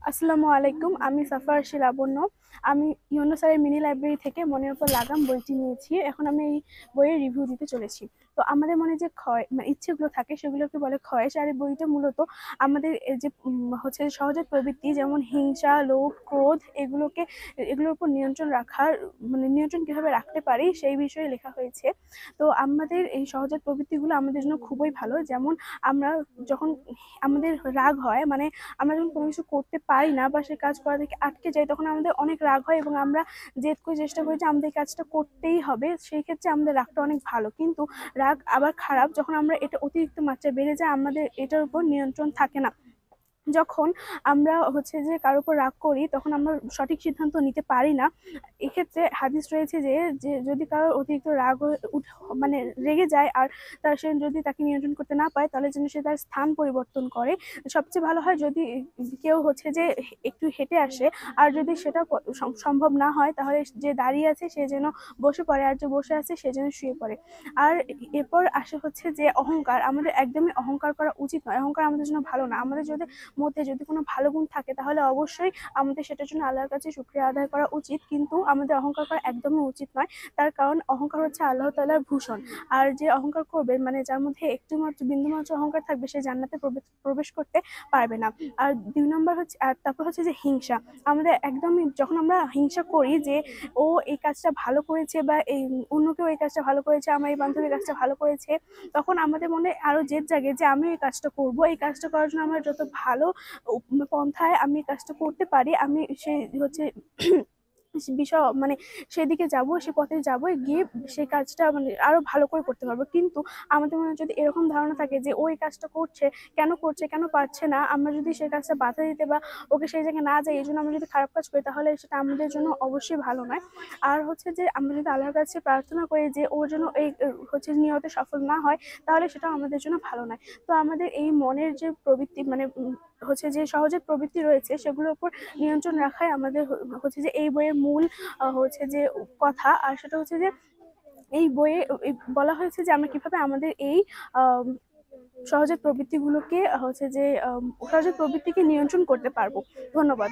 আসসালামু আলাইকুম। আমি সাফা আরশি লাবণ্য। আমি ইউনুস স্যারের মিনি লাইব্রেরি থেকে মনের উপর লাগাম বইটি নিয়েছি। এখন আমি এই বইয়ের রিভিউ দিতে চলেছি। তো আমাদের মনে যে ইচ্ছেগুলো থাকে সেগুলোকে বলে খয়েশ। আর এই বইটা মূলত আমাদের এই যে হচ্ছে সহজাত প্রবৃত্তি, যেমন হিংসা, লোভ, ক্রোধ, এগুলোর উপর নিয়ন্ত্রণ রাখার নিয়ন্ত্রণ কিভাবে রাখতে পারি সেই বিষয়ে লেখা হয়েছে। তো আমাদের এই সহজাত প্রবৃত্তিগুলো আমাদের জন্য খুবই ভালো। যেমন আমরা যখন আমাদের রাগ হয়, আমরা যখন কোনো কিছু করতে পারি না বা সেই কাজ করা থেকে আটকে যাই, তখন আমাদের অনেক রাগ হয় এবং আমরা জেদ করে চেষ্টা করি যে আমাদের এই কাজটা করতেই হবে। সেই ক্ষেত্রে আমাদের রাগটা অনেক ভালো, কিন্তু রাগ আবার খারাপ যখন আমরা এটা অতিরিক্ত মাত্রায় বেড়ে যায়, আমাদের এটার উপর নিয়ন্ত্রণ থাকে না। যখন আমরা হচ্ছে যে কারোর উপর রাগ করি, তখন আমরা সঠিক সিদ্ধান্ত নিতে পারি না। এক্ষেত্রে হাদিস রয়েছে যে যে যদি কারোর অতিরিক্ত রাগ রেগে যায় আর সে যদি তাকে নিয়ন্ত্রণ করতে না পারে, তাহলে যেন সে তার স্থান পরিবর্তন করে। সবচেয়ে ভালো হয় যদি কেউ হচ্ছে যে একটু হেঁটে আসে, আর যদি সেটা সম্ভব না হয়, তাহলে যে দাঁড়িয়ে আছে সে যেন বসে পড়ে, আর যে বসে আছে সে যেন শুয়ে পড়ে। আর এরপর আসে হচ্ছে যে অহংকার। আমাদের একদমই অহংকার করা উচিত নয়। অহংকার আমাদের জন্য ভালো না। আমাদের মধ্যে যদি কোনো ভালো গুণ থাকে, তাহলে অবশ্যই আমাদের সেটার জন্য আল্লাহর কাছে শুকরিয়া আদায় করা উচিত, কিন্তু আমাদের অহংকার করা একদমই উচিত নয়। তার কারণ অহংকার হচ্ছে আল্লাহ তাআলার ভূষণ। আর যে অহংকার করবে, যার মধ্যে একটু মাত্র বিন্দু মাত্র অহংকার থাকবে, সে জান্নাতে প্রবেশ করতে পারবে না। আর 2 নম্বর হচ্ছে, আর তারপর হচ্ছে যে হিংসা। আমাদের একদমই যখন আমরা হিংসা করি যে ও এই কাজটা ভালো করেছে, বা এই অন্য কেউ এই কাজটা ভালো করেছে, আমার এই বান্ধবী কাজটা ভালো করেছে, তখন আমাদের মনে আরো জেদ জাগে যে আমি এই কাজটা করব। এই কাজটা করার জন্য আমার যত ভালো পন্থায় আমি এই কাজটা করতে পারি, আমি সেই হচ্ছে বিষয় সেদিকে যাব, সে পথে যাব, গিয়ে সেই কাজটা আরো ভালো করে করতে পারবো। কিন্তু আমাদের মনে যদি এরকম ধারণা থাকে যে ওই কাজটা করছে, কেন পারছে না, আমরা যদি সেই কাজটা বাধা দিতে বা ওকে সেই জায়গায় না যাই, এই জন্য আমরা যদি খারাপ কাজ করি, তাহলে সেটা আমাদের জন্য অবশ্যই ভালো নয়। আর হচ্ছে যে আমরা যদি আল্লাহর কাছে প্রার্থনা করি যে ওর জন্য এই হচ্ছে নিয়তে সফল না হয়, তাহলে সেটা আমাদের জন্য ভালো নয়। তো আমাদের এই মনের যে প্রবৃত্তি, হচ্ছে যে সহজাত প্রবৃত্তি রয়েছে, সেগুলোর উপর নিয়ন্ত্রণ রাখাই আমাদের হচ্ছে যে এই বইয়ের মূল হচ্ছে যে কথা। আর সেটা হচ্ছে যে এই বইয়ে বলা হয়েছে যে আমরা কিভাবে আমাদের এই আহ সহজাত প্রবৃত্তিগুলোকে হচ্ছে যে সহজাত প্রবৃত্তিকে নিয়ন্ত্রণ করতে পারবো। ধন্যবাদ।